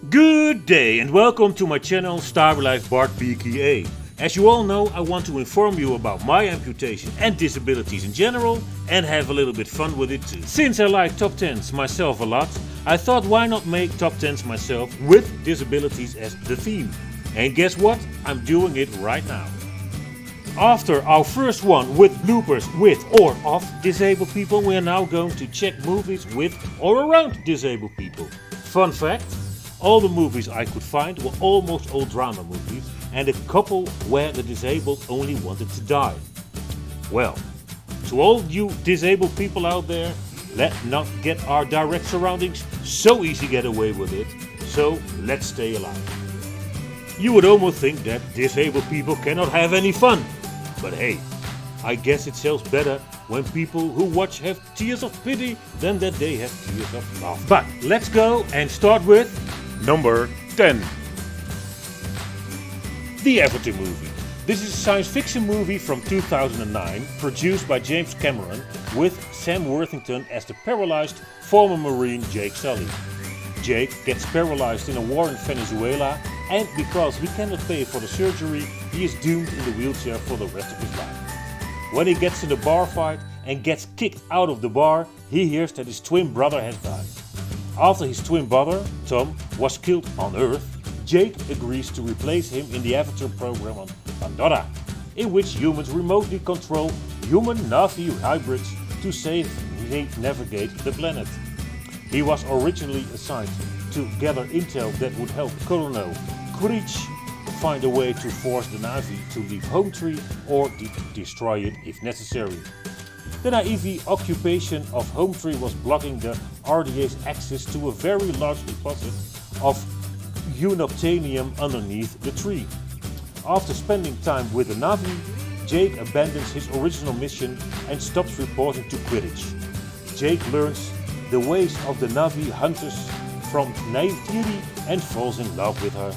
Good day and welcome to my channel Stabilife Bart BKA. As you all know, I want to inform you about my amputation and disabilities in general and have a little bit fun with it too. Since I like top 10s myself a lot, I thought why not make top 10s myself with disabilities as the theme. And guess what? I'm doing it right now. After our first one with bloopers with or of disabled people, we are now going to check movies with or around disabled people. Fun fact, all the movies I could find were almost all drama movies and a couple where the disabled only wanted to die. Well, to all you disabled people out there, let's not get our direct surroundings so easy get away with it, so let's stay alive. You would almost think that disabled people cannot have any fun. But hey, I guess it sells better when people who watch have tears of pity than that they have tears of love. But let's go and start with number 10. The Avatar movie. This is a science fiction movie from 2009 produced by James Cameron with Sam Worthington as the paralyzed former Marine Jake Sully. Jake gets paralyzed in a war in Venezuela, and because he cannot pay for the surgery, he is doomed in the wheelchair for the rest of his life. When he gets in a bar fight and gets kicked out of the bar, he hears that his twin brother has died. After his twin brother, Tom, was killed on Earth, Jake agrees to replace him in the Avatar program on Pandora, in which humans remotely control human Navi hybrids to safely navigate the planet. He was originally assigned to gather intel that would help Colonel Grape find a way to force the Navi to leave Home Tree or destroy it if necessary. The naive occupation of Home Tree was blocking the RDA's access to a very large deposit of unobtainium underneath the tree. After spending time with the Navi, Jake abandons his original mission and stops reporting to Quidditch. Jake learns the ways of the Navi hunters from naivety and falls in love with her.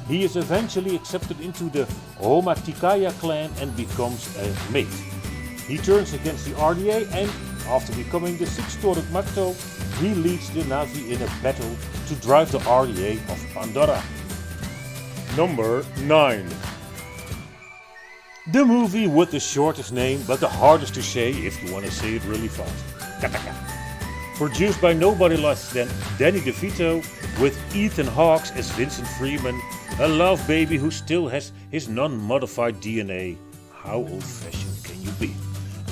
He is eventually accepted into the Homatikaya clan and becomes a mate. He turns against the RDA and, after becoming the six-storied Makto, he leads the Navi in a battle to drive the RDA of Pandora. Number 9. The movie with the shortest name but the hardest to say if you want to say it really fast. Kataka. Produced by nobody less than Danny DeVito, with Ethan Hawke as Vincent Freeman, a love baby who still has his non-modified DNA. How old-fashioned can you be?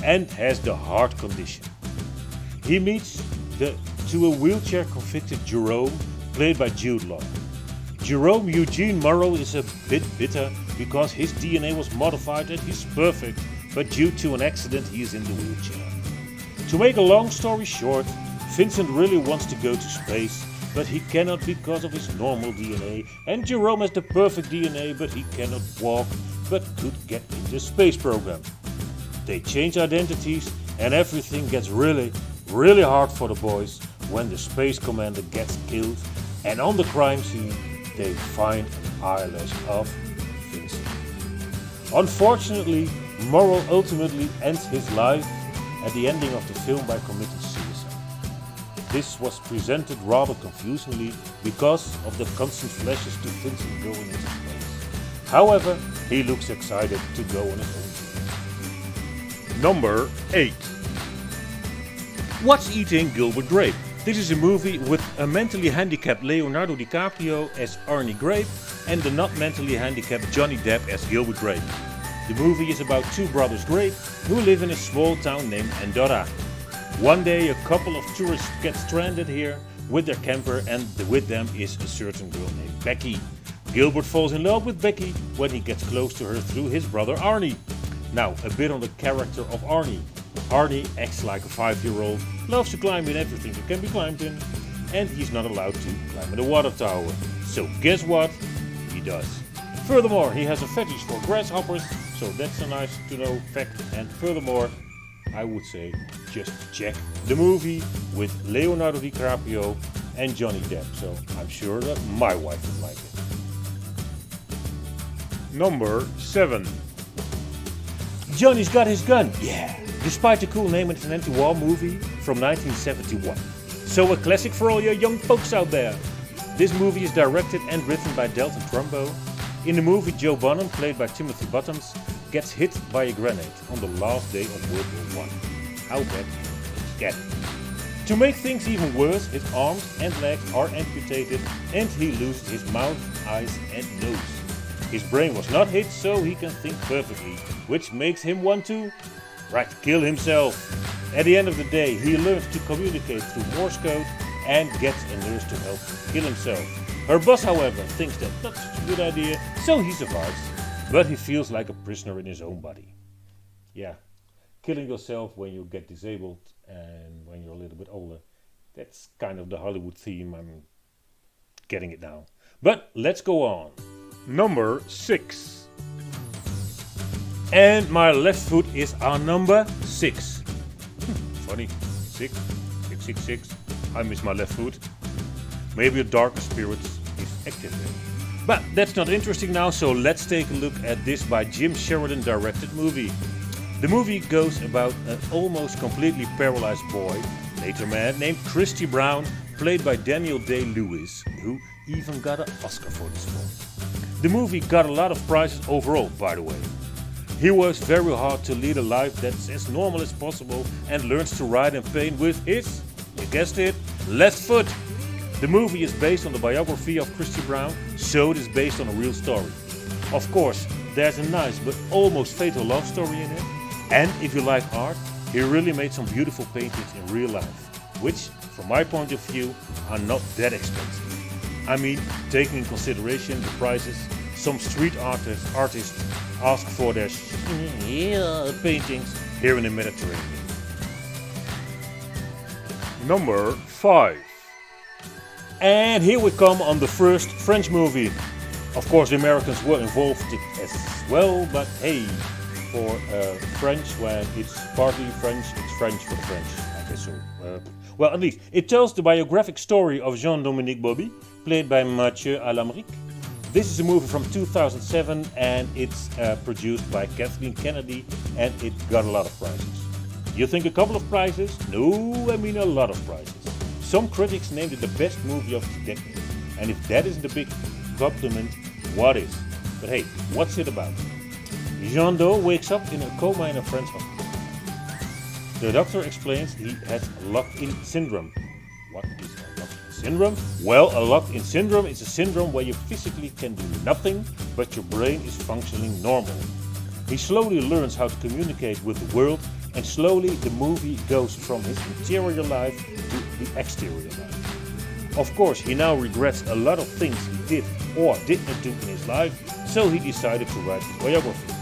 And has the heart condition. He meets to a wheelchair-convicted Jerome, played by Jude Law. Jerome Eugene Morrow is a bit bitter because his DNA was modified and he's perfect, but due to an accident he is in the wheelchair. To make a long story short, Vincent really wants to go to space, but he cannot because of his normal DNA, and Jerome has the perfect DNA, but he cannot walk, but could get in the space program. They change identities and everything gets really hard for the boys when the space commander gets killed, and on the crime scene they find an eyelash of Vincent. Unfortunately, Morrow ultimately ends his life at the ending of the film by committing suicide. This was presented rather confusingly because of the constant flashes to Vincent going into space. However, he looks excited to go on his own journey. Number 8. What's Eating Gilbert Grape? This is a movie with a mentally handicapped Leonardo DiCaprio as Arnie Grape and the not mentally handicapped Johnny Depp as Gilbert Grape. The movie is about two brothers Grape who live in a small town named Andorra. One day a couple of tourists get stranded here with their camper, and with them is a certain girl named Becky. Gilbert falls in love with Becky when he gets close to her through his brother Arnie. Now, a bit on the character of Arnie. Arnie acts like a 5-year-old, loves to climb in everything that can be climbed in, and he's not allowed to climb in a water tower. So guess what? He does. Furthermore, he has a fetish for grasshoppers, so that's a nice to know fact. And furthermore, I would say just check the movie with Leonardo DiCaprio and Johnny Depp, so I'm sure that my wife would like it. Number 7. Johnny's Got His Gun, yeah! Despite the cool name, it's an anti-war movie from 1971. So a classic for all your young folks out there. This movie is directed and written by Dalton Trumbo. In the movie, Joe Bonham, played by Timothy Bottoms, gets hit by a grenade on the last day of World War I. How bad can it? To make things even worse, his arms and legs are amputated and he loses his mouth, eyes and nose. His brain was not hit, so he can think perfectly, which makes him want to, kill himself. At the end of the day, he learns to communicate through Morse code and gets a nurse to help him kill himself. Her boss, however, thinks that's not such a good idea, so he survives, but he feels like a prisoner in his own body. Yeah, killing yourself when you get disabled and when you're a little bit older, that's kind of the Hollywood theme. I'm getting it now. But let's go on. Number 6. And my left foot is on number 6. Funny. 6. I miss my left foot. Maybe a darker spirit is active there. But that's not interesting now, so let's take a look at this by Jim Sheridan directed movie. The movie goes about an almost completely paralyzed boy, later man, named Christy Brown, played by Daniel Day-Lewis, who even got an Oscar for this one. The movie got a lot of prizes overall, by the way. He works very hard to lead a life that's as normal as possible and learns to ride in pain with his, you guessed it, left foot. The movie is based on the biography of Christy Brown, so it is based on a real story. Of course, there's a nice but almost fatal love story in it. And if you like art, he really made some beautiful paintings in real life, which, from my point of view, are not that expensive. I mean, taking in consideration the prices some street artists ask for their paintings here in the Mediterranean. Number 5. And here we come on the first French movie. Of course, the Americans were involved as well, but hey, for French, when it's partly French, it's French for the French, I guess so. Well, at least, it tells the biographic story of Jean-Dominique Bauby, played by Mathieu Alamric. This is a movie from 2007 and it's produced by Kathleen Kennedy and it got a lot of prizes. You think a couple of prizes? No, I mean a lot of prizes. Some critics named it the best movie of the decade. And if that isn't a big compliment, what is? But hey, what's it about? Jean Doe wakes up in a coma in a French hospital. The doctor explains he has locked-in syndrome. What is a locked-in syndrome? Well, a locked-in syndrome is a syndrome where you physically can do nothing, but your brain is functioning normal. He slowly learns how to communicate with the world, and slowly the movie goes from his interior life to the exterior life. Of course, he now regrets a lot of things he did or did not do in his life, so he decided to write his biography.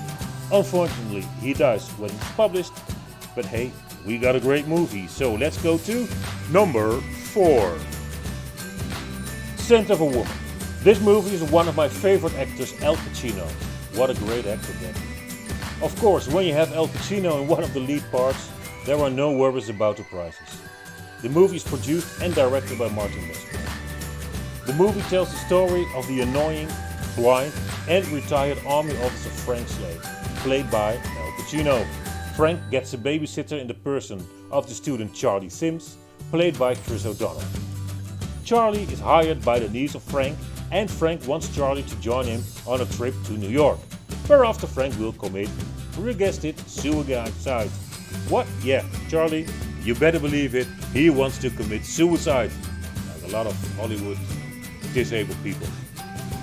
Unfortunately, he dies when it's published, but hey, we got a great movie, so let's go to number 4. Scent of a Woman. This movie is one of my favorite actors, Al Pacino. What a great actor that is. Of course, when you have Al Pacino in one of the lead parts, there are no worries about the prizes. The movie is produced and directed by Martin Westbrook. The movie tells the story of the annoying, blind and retired army officer Frank Slade, played by Al Pacino. Frank gets a babysitter in the person of the student Charlie Sims, played by Chris O'Donnell. Charlie is hired by the niece of Frank, and Frank wants Charlie to join him on a trip to New York, whereafter Frank will commit, you guessed it, suicide. What? Yeah, Charlie, you better believe it, he wants to commit suicide, like a lot of Hollywood disabled people.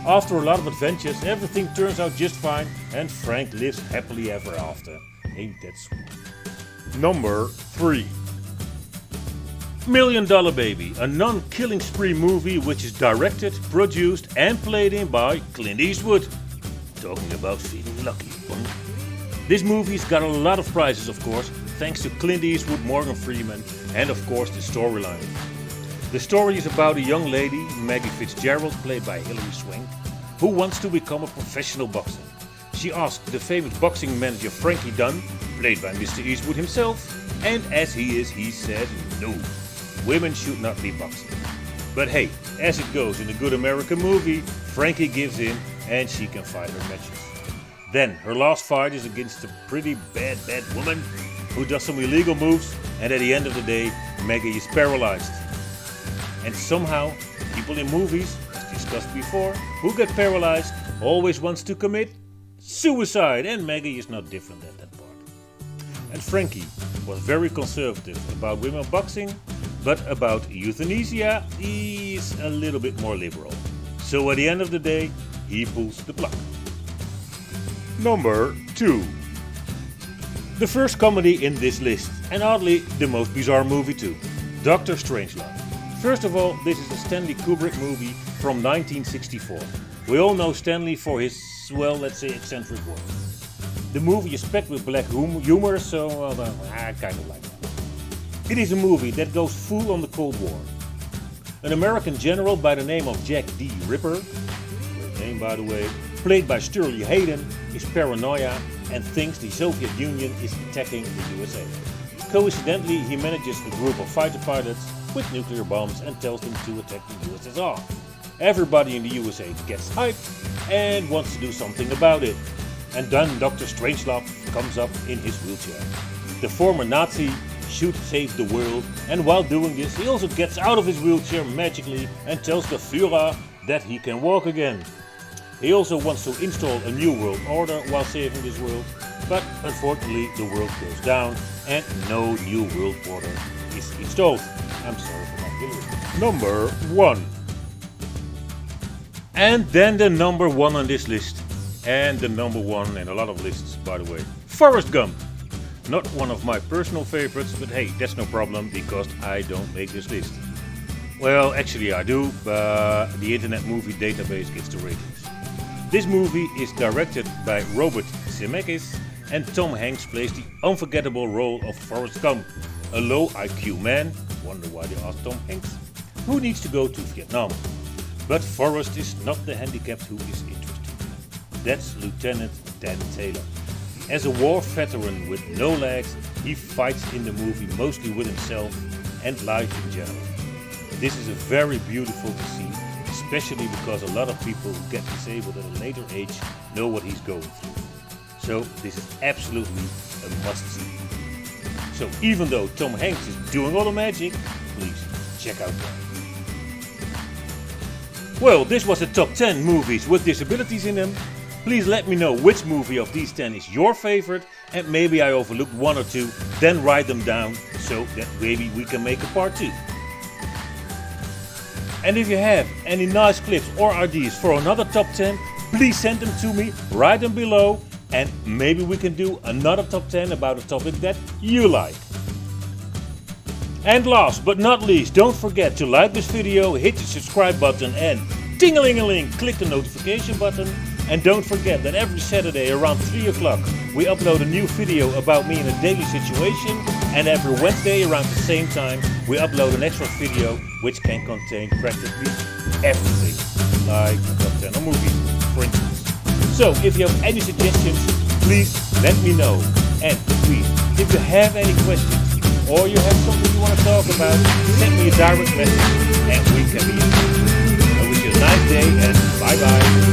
After a lot of adventures, everything turns out just fine, and Frank lives happily ever after. Ain't that sweet? Number 3. $1 Million Baby, a non-killing spree movie which is directed, produced and played in by Clint Eastwood. Talking about feeling lucky. This movie's got a lot of prizes, of course, thanks to Clint Eastwood, Morgan Freeman, and of course the storyline. The story is about a young lady, Maggie Fitzgerald, played by Hilary Swank, who wants to become a professional boxer. She asked the famous boxing manager Frankie Dunn, played by Mr. Eastwood himself, and as he is, he said no, women should not be boxing. But hey, as it goes in a good American movie, Frankie gives in and she can fight her matches. Then her last fight is against a pretty bad woman who does some illegal moves, and at the end of the day, Maggie is paralyzed. And somehow, people in movies discussed before, who got paralyzed, always wants to commit suicide, and Maggie is not different at that part. And Frankie was very conservative about women boxing, but about euthanasia, he's a little bit more liberal. So at the end of the day, he pulls the plug. Number 2. The first comedy in this list, and oddly the most bizarre movie too, Dr. Strangelove. First of all, this is a Stanley Kubrick movie from 1964. We all know Stanley for his, well, let's say eccentric work. The movie is packed with black humor, so I kind of like that. It is a movie that goes full on the Cold War. An American general by the name of Jack D. Ripper, great name by the way, played by Sterling Hayden, is paranoia and thinks the Soviet Union is attacking the USA. Coincidentally, he manages a group of fighter pilots with nuclear bombs and tells them to attack the USSR. Everybody in the USA gets hyped and wants to do something about it. And then Dr. Strangelove comes up in his wheelchair. The former Nazi should save the world, and while doing this he also gets out of his wheelchair magically and tells the Führer that he can walk again. He also wants to install a new world order while saving this world, but unfortunately the world goes down and no new world order is installed. I'm sorry for my Hillary. Number 1. And then the number 1 on this list. And the number 1 in a lot of lists, by the way. Forrest Gump. Not one of my personal favorites, but hey, that's no problem because I don't make this list. Well, actually I do, but the Internet Movie Database gets the ratings. This movie is directed by Robert Zemeckis, and Tom Hanks plays the unforgettable role of Forrest Gump, a low IQ man, wonder why they asked Tom Hanks, who needs to go to Vietnam. But Forrest is not the handicapped who is interested. That's Lieutenant Dan Taylor. As a war veteran with no legs, he fights in the movie mostly with himself and life in general. This is a very beautiful to see, especially because a lot of people who get disabled at a later age know what he's going through. So this is absolutely a must-see. So even though Tom Hanks is doing all the magic, please check out that. Well, this was the top 10 movies with disabilities in them. Please let me know which movie of these 10 is your favorite, and maybe I overlooked 1 or 2, then write them down so that maybe we can make a part 2. And if you have any nice clips or ideas for another top 10, please send them to me, write them below, and maybe we can do another top 10 about a topic that you like. And last but not least, don't forget to like this video, hit the subscribe button and ting-a-ling-a-ling, click the notification button. And don't forget that every Saturday around 3 o'clock we upload a new video about me in a daily situation, and every Wednesday around the same time we upload an extra video which can contain practically everything, like a top 10 of movies, for instance. So if you have any suggestions, please let me know. And please, if you have any questions or you have something you want to talk about, send me a direct message and we can be in touch. I wish you a nice day and bye bye.